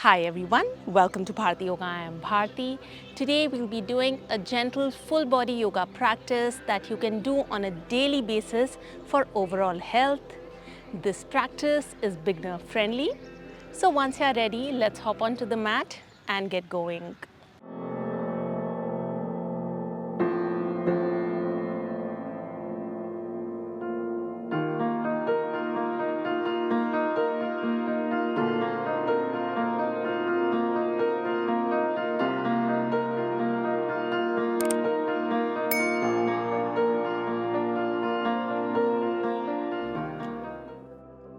Hi everyone, welcome to Bharati Yoga. I am Bharati. Today we'll be doing a gentle full body yoga practice that you can do on a daily basis for overall health. This practice is beginner friendly. So once you're ready, let's hop onto the mat and get going.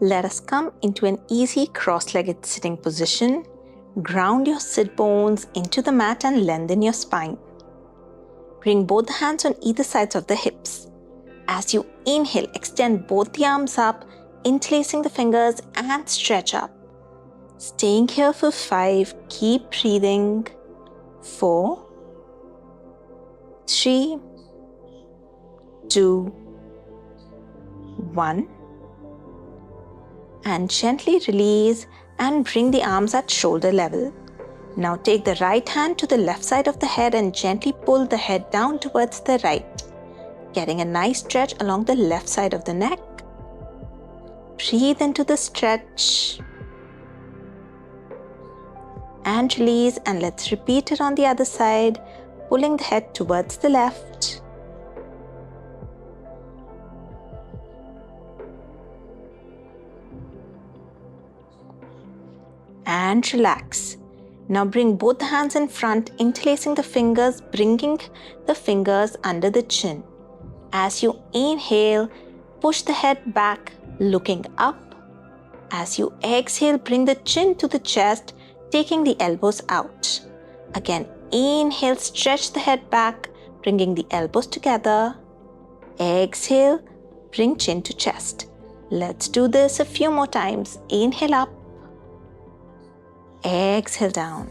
Let us come into an easy cross-legged sitting position. Ground your sit bones into the mat and lengthen your spine. Bring both the hands on either sides of the hips. As you inhale, extend both the arms up, interlacing the fingers and stretch up. Staying here for 5, keep breathing. 4, 3, 2, 1. And gently release and bring the arms at shoulder level. Now take the right hand to the left side of the head and gently pull the head down towards the right, getting a nice stretch along the left side of the neck. Breathe into the stretch and release, and let's repeat it on the other side, pulling the head towards the left. And relax. Now bring both the hands in front, interlacing the fingers, bringing the fingers under the chin. As you inhale, push the head back, looking up. As you exhale, bring the chin to the chest, taking the elbows out. Again, inhale, stretch the head back, bringing the elbows together. Exhale, bring chin to chest. Let's do this a few more times. Inhale up. Exhale down.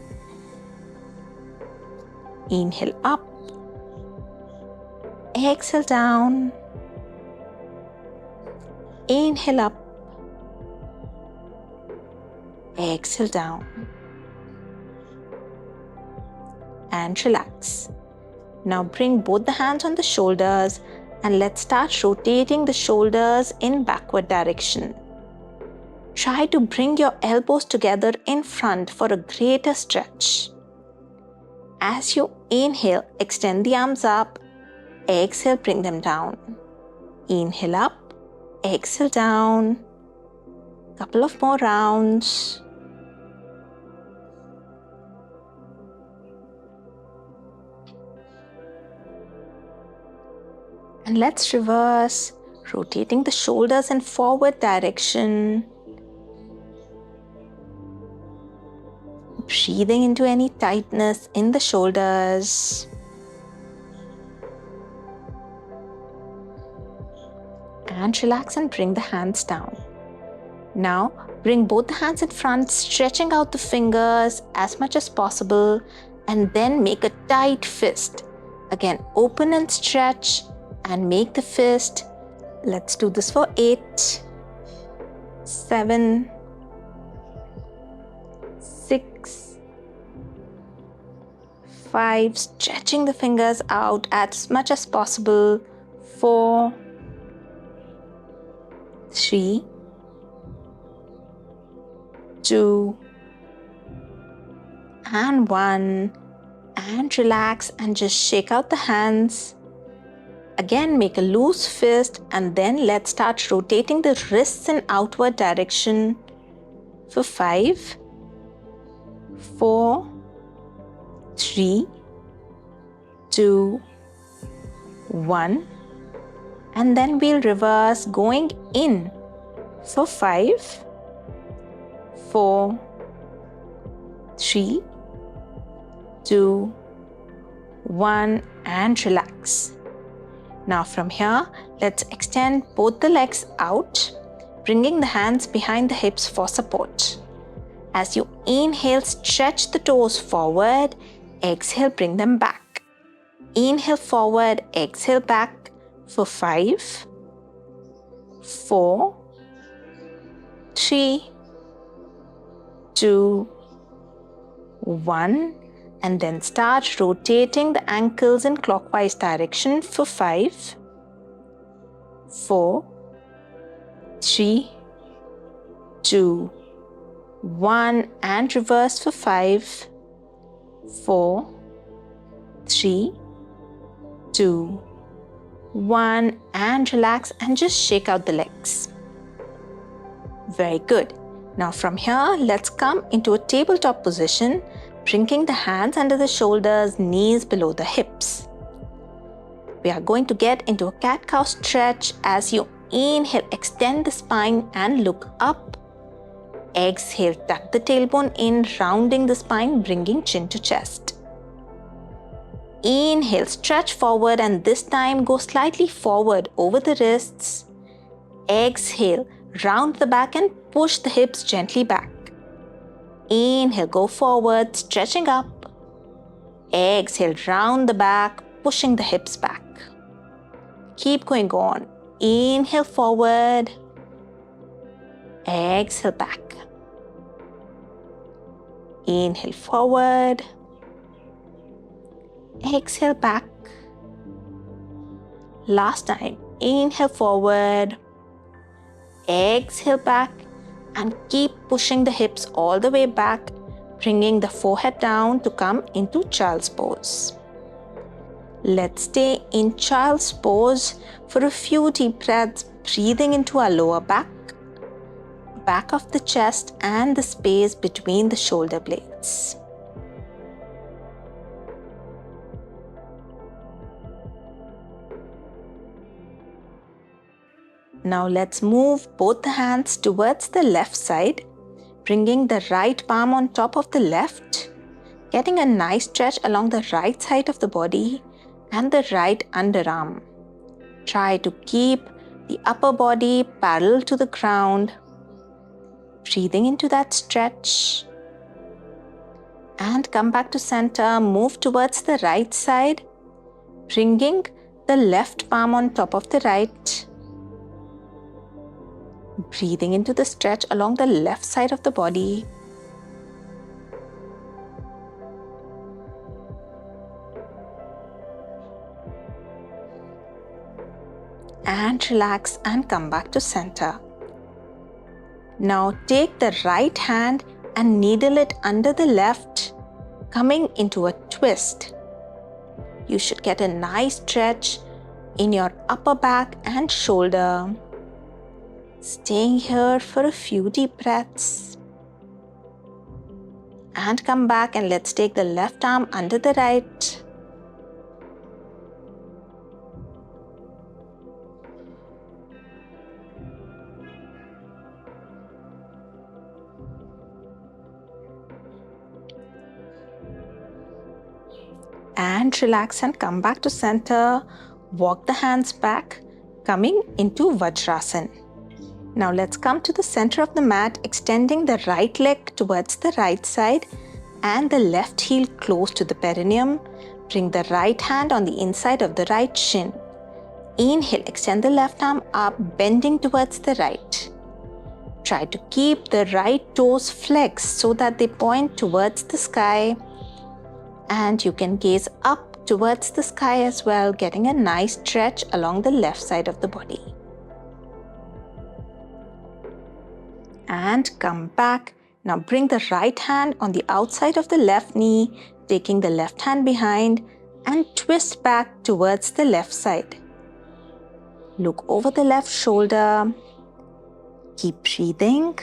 Inhale up. Exhale down. Inhale up. Exhale down. And relax. Now bring both the hands on the shoulders and let's start rotating the shoulders in backward direction. Try to bring your elbows together in front for a greater stretch. As you inhale, extend the arms up. Exhale, bring them down. Inhale up. Exhale down. Couple of more rounds. And let's reverse, rotating the shoulders in forward direction. Breathing into any tightness in the shoulders. And relax and bring the hands down. Now bring both the hands in front, stretching out the fingers as much as possible, and then make a tight fist. Again, open and stretch and make the fist. Let's do this for 8, 7, 6, 5, stretching the fingers out as much as possible. 4, 3, 2, and 1. And relax and just shake out the hands. Again, make a loose fist and then let's start rotating the wrists in outward direction for 5, 4, 3, 2, 1. And then we'll reverse, going in for 5, 4, 3, 2, 1, and relax. Now from here, let's extend both the legs out, bringing the hands behind the hips for support. As you inhale, stretch the toes forward. Exhale, bring them back. Inhale forward, exhale back for 5, 4, 3, 2, 1, and then start rotating the ankles in clockwise direction for 5, 4, 3, 2, 1, and reverse for 5, 4, 3, 2, 1, and relax and just shake out the legs. Very good. Now from here, let's come into a tabletop position, bringing the hands under the shoulders, knees below the hips. We are going to get into a cat-cow stretch. As you inhale, extend the spine and look up. Exhale, tuck the tailbone in, rounding the spine, bringing chin to chest. Inhale, stretch forward, and this time go slightly forward over the wrists. Exhale, round the back and push the hips gently back. Inhale, go forward, stretching up. Exhale, round the back, pushing the hips back. Keep going on. Inhale forward. Exhale back. Inhale forward. Exhale back. Last time. Inhale forward. Exhale back. And keep pushing the hips all the way back, bringing the forehead down to come into child's pose. Let's stay in child's pose for a few deep breaths, breathing into our lower back, back of the chest, and the space between the shoulder blades. Now let's move both the hands towards the left side, bringing the right palm on top of the left, getting a nice stretch along the right side of the body and the right underarm. Try to keep the upper body parallel to the ground, breathing into that stretch. And come back to center, move towards the right side, bringing the left palm on top of the right. Breathing into the stretch along the left side of the body. And relax and come back to center. Now take the right hand and needle it under the left, coming into a twist. You should get a nice stretch in your upper back and shoulder. Staying here for a few deep breaths. And come back and let's take the left arm under the right. And relax and come back to center. Walk the hands back, coming into Vajrasana. Now let's come to the center of the mat, extending the right leg towards the right side and the left heel close to the perineum. Bring the right hand on the inside of the right shin. Inhale, extend the left arm up, bending towards the right. Try to keep the right toes flexed so that they point towards the sky. And you can gaze up towards the sky as well, getting a nice stretch along the left side of the body. And come back. Now bring the right hand on the outside of the left knee, taking the left hand behind and twist back towards the left side. Look over the left shoulder. Keep breathing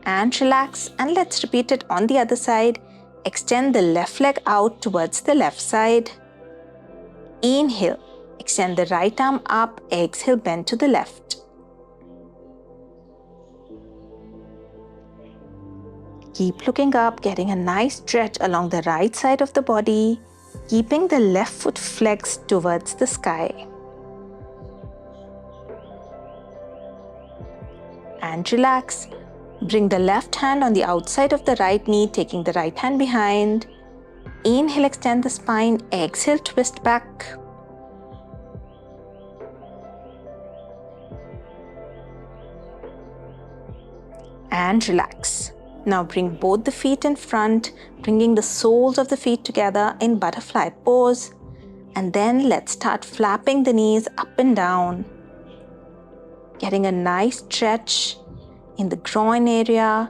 and relax, and let's repeat it on the other side. Extend the left leg out towards the left side. Inhale, extend the right arm up, exhale, bend to the left. Keep looking up, getting a nice stretch along the right side of the body, keeping the left foot flexed towards the sky. And relax. Bring the left hand on the outside of the right knee, taking the right hand behind. Inhale, extend the spine. Exhale, twist back. And relax. Now bring both the feet in front, bringing the soles of the feet together in butterfly pose. And then let's start flapping the knees up and down, getting a nice stretch in the groin area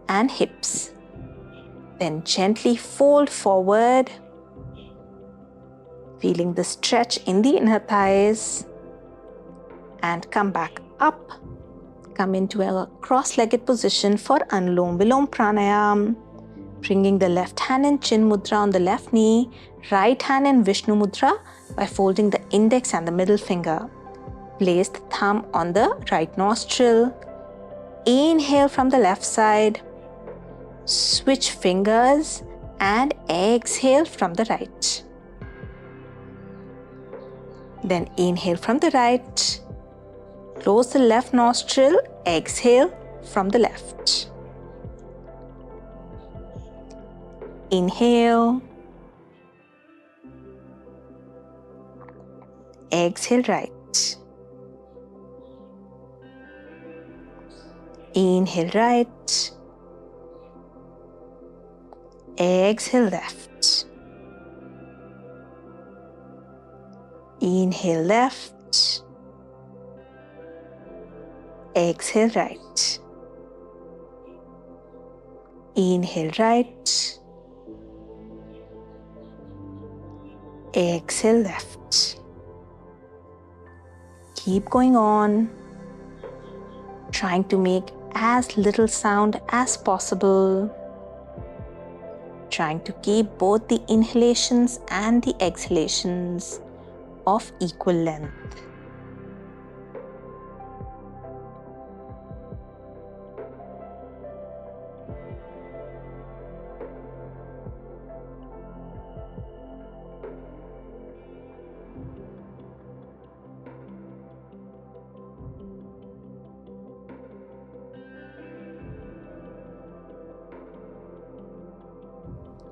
and hips. Then gently fold forward, feeling the stretch in the inner thighs, and come back up. Come into a cross-legged position for Anulom Vilom Pranayama. Bringing the left hand in Chin Mudra on the left knee, right hand in Vishnu Mudra by folding the index and the middle finger. Place the thumb on the right nostril. Inhale from the left side. Switch fingers and exhale from the right. Then inhale from the right. Close the left nostril. Exhale from the left. Inhale. Exhale right. Inhale right. Exhale left. Inhale left. Exhale right. Inhale right. Exhale left. Keep going on, trying to make as little sound as possible. Trying to keep both the inhalations and the exhalations of equal length.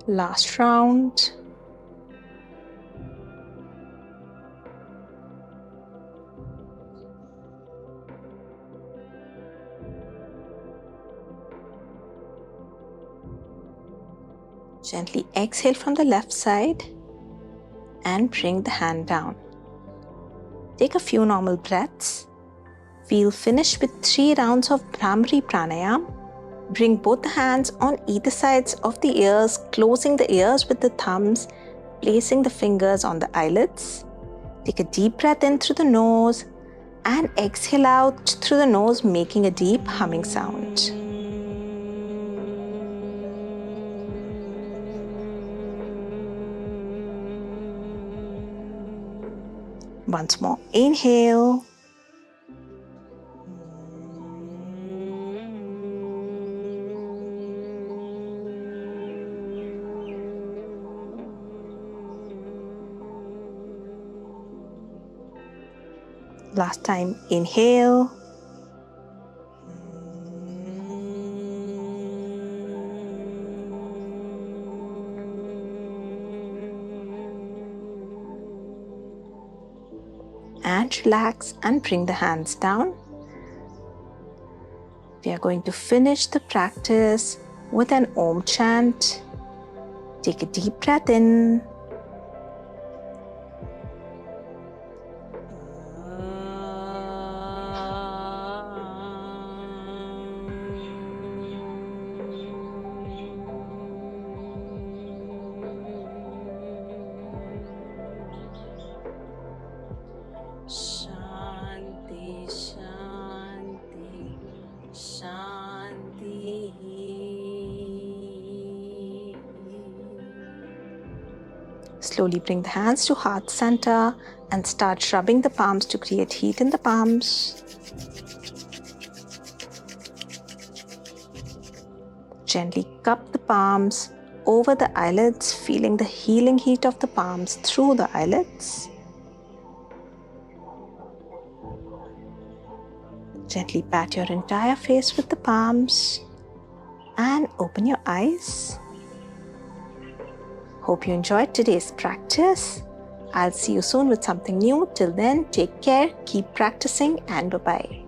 Last round. Gently exhale from the left side and bring the hand down. Take a few normal breaths. We'll finish with 3 rounds of Bhramari Pranayama. Bring both the hands on either sides of the ears, closing the ears with the thumbs, placing the fingers on the eyelids. Take a deep breath in through the nose and exhale out through the nose, making a deep humming sound. Once more, inhale. Last time, inhale. And relax and bring the hands down. We are going to finish the practice with an Om chant. Take a deep breath in. Shanti, Shanti, Shanti. Slowly bring the hands to heart center and start rubbing the palms to create heat in the palms. Gently cup the palms over the eyelids, feeling the healing heat of the palms through the eyelids. Gently pat your entire face with the palms and open your eyes. Hope you enjoyed today's practice. I'll see you soon with something new. Till then, take care, keep practicing, and bye-bye.